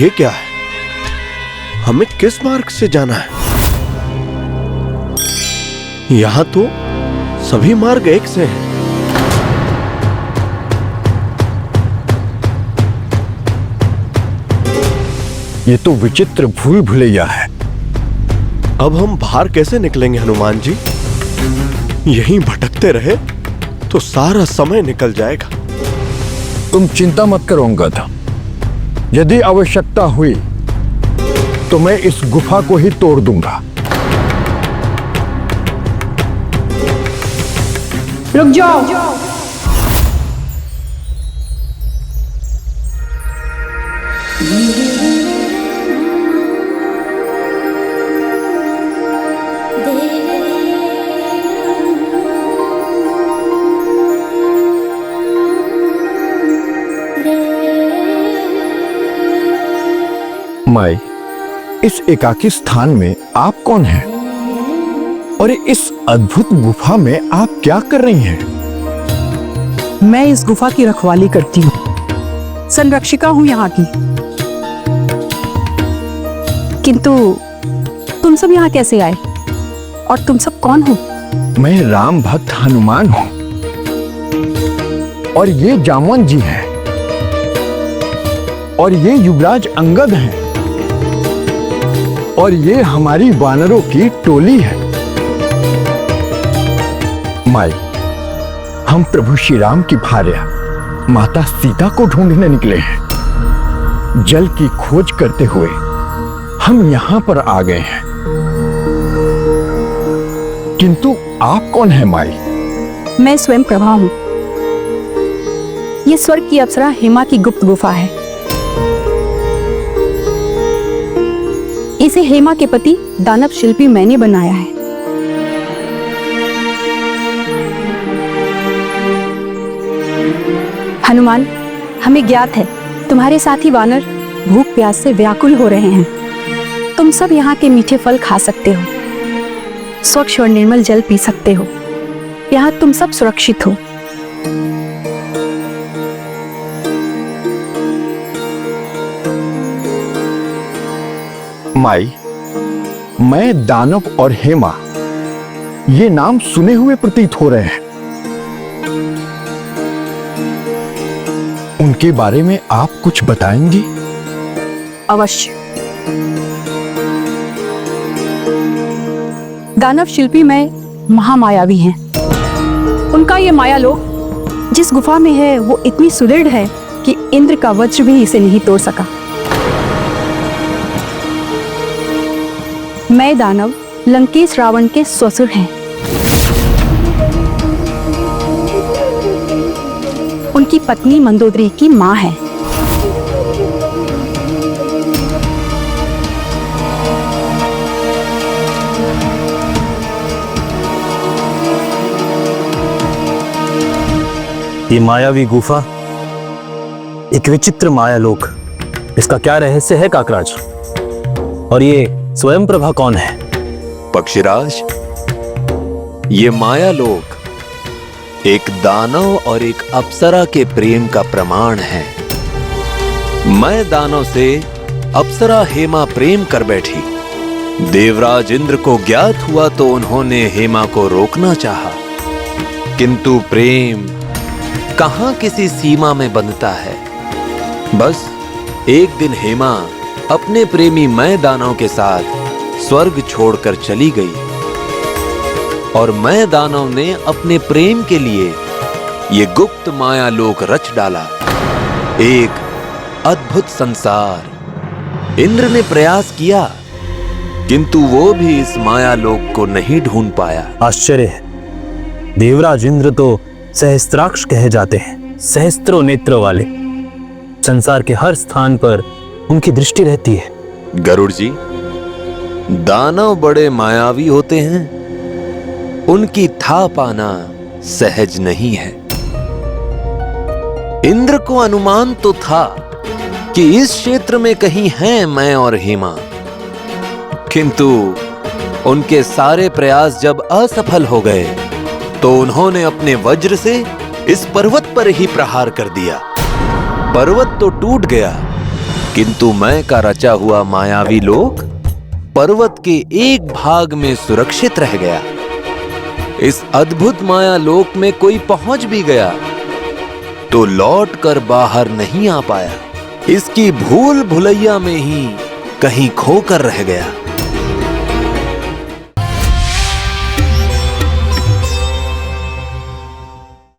ये क्या है? हमें किस मार्ग से जाना है? यहां तो सभी मार्ग एक से हैं। ये तो विचित्र भूल भुलैया है। अब हम बाहर कैसे निकलेंगे हनुमान जी? यहीं भटकते रहे तो सारा समय निकल जाएगा। तुम चिंता मत करो अंगद। यदि आवश्यकता हुई तो मैं इस गुफा को ही तोड़ दूंगा। रुक जाओ। माई, इस एकाकी स्थान में आप कौन हैं? और इस अद्भुत गुफा में आप क्या कर रही हैं? मैं इस गुफा की रखवाली करती हूँ, संरक्षिका हूँ यहाँ की। किंतु तुम सब यहाँ कैसे आए? और तुम सब कौन हो? मैं राम भक्त हनुमान हूँ। और ये जामवन जी हैं। और ये युवराज अंगद हैं। और ये हमारी वानरों की टोली है। माई, हम प्रभु श्री राम की भार्या माता सीता को ढूंढने निकले हैं। जल की खोज करते हुए हम यहां पर आ गए हैं। किंतु आप कौन हैं माई? मैं स्वयं प्रभा हूँ। ये स्वर्ग की अप्सरा हेमा की गुप्त गुफा है। इसे हेमा के पति दानव शिल्पी मैंने बनाया है। हनुमान, हमें ज्ञात है तुम्हारे साथी वानर भूख प्यास से व्याकुल हो रहे हैं। तुम सब यहाँ के मीठे फल खा सकते हो, स्वच्छ और निर्मल जल पी सकते हो। यहाँ तुम सब सुरक्षित हो। माई, मैं दानव और हेमा ये नाम सुने हुए प्रतीत हो रहे हैं। उनके बारे में आप कुछ बताएंगी? अवश्य। दानव शिल्पी में महामायावी हैं। उनका ये मायालोक जिस गुफा में है वो इतनी सुदृढ़ है कि इंद्र का वज्र भी इसे नहीं तोड़ सका। मैं दानव लंकेश रावण के ससुर हैं। उनकी पत्नी मंदोदरी की मां है। ये मायावी गुफा, एक विचित्र मायालोक, इसका क्या रहस्य है काकराज? और ये स्वयं प्रभा कौन है? पक्षीराज, ये मायालोक एक दानव और एक अप्सरा के प्रेम का प्रमाण है। मैं दानव से अप्सरा हेमा प्रेम कर बैठी। देवराज इंद्र को ज्ञात हुआ तो उन्होंने हेमा को रोकना चाहा, किंतु प्रेम कहां किसी सीमा में बंधता है। बस एक दिन हेमा अपने प्रेमी मैं दानव के साथ स्वर्ग छोड़कर चली गई और मैं दानव ने अपने प्रेम के लिए ये गुप्त मायालोक रच डाला, एक अद्भुत संसार। इंद्र ने प्रयास किया किंतु वो भी इस मायालोक को नहीं ढूंढ पाया। आश्चर्य है, देवराज इंद्र तो सहस्त्राक्ष कहे जाते हैं, सहस्त्रों नेत्र वाले। संसार के हर स्थान पर उनकी दृष्टि रहती है। गरुड़ जी, दानव बड़े मायावी होते हैं, उनकी था पाना सहज नहीं है। इंद्र को अनुमान तो था कि इस क्षेत्र में कहीं हैं मैं और हेमा, किंतु उनके सारे प्रयास जब असफल हो गए तो उन्होंने अपने वज्र से इस पर्वत पर ही प्रहार कर दिया। पर्वत तो टूट गया किंतु मैं का रचा हुआ मायावी लोक पर्वत के एक भाग में सुरक्षित रह गया। इस अद्भुत माया लोक में कोई पहुंच भी गया तो लौट कर बाहर नहीं आ पाया। इसकी भूल भुलैया में ही कहीं खोकर रह गया।